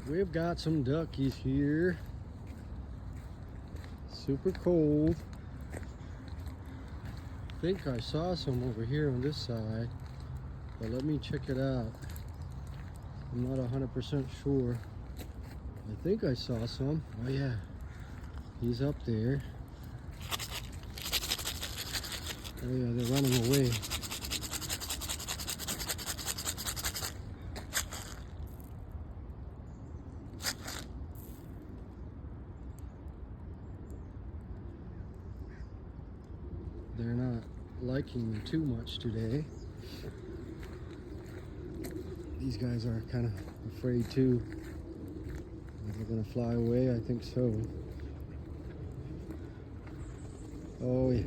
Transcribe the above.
We've got some duckies here. Super cold. I think I saw some over here on this side, but let me check it out. I'm not 100% sure. I think I saw some. Oh yeah, he's up there. Oh yeah, they're running away. They're not liking me too much today. These guys are kind of afraid too. Are they gonna fly away? I think so. Oh yeah.